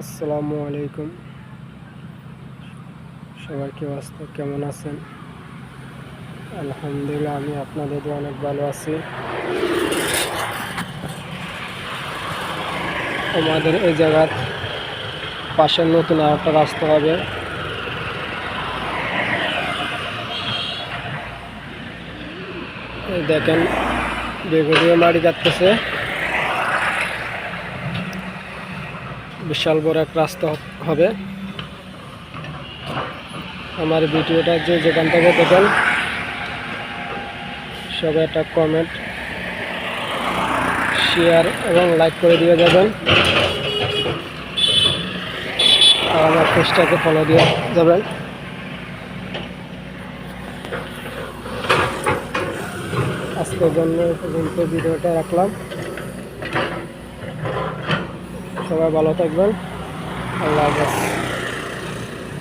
আসসালামু আলাইকুম। সবার কি অবস্থা, কেমন আছেন? আলহামদুলিল্লাহ, আমি আপনাদের অনেক ভালো আছি। আমাদের এই জায়গার পাশে নতুন আর একটা রাস্তা হবে। এই দেখেন, বেগুড়িয়া মাটি কাটতেছে। বিশাল বড় এক রাস্তা হবে। আমার ভিডিওটা যেখান থেকে দেখেন সবাই একটা কমেন্ট, শেয়ার এবং লাইক করে দিয়ে যাবেন। আর আমার পেজটাকে ফলো দিয়ে যাবেন। আজকের জন্য এই পর্যন্ত ভিডিওটা রাখলাম। সবাই ভালো থাকবেন। আল্লাহ হাফেজ।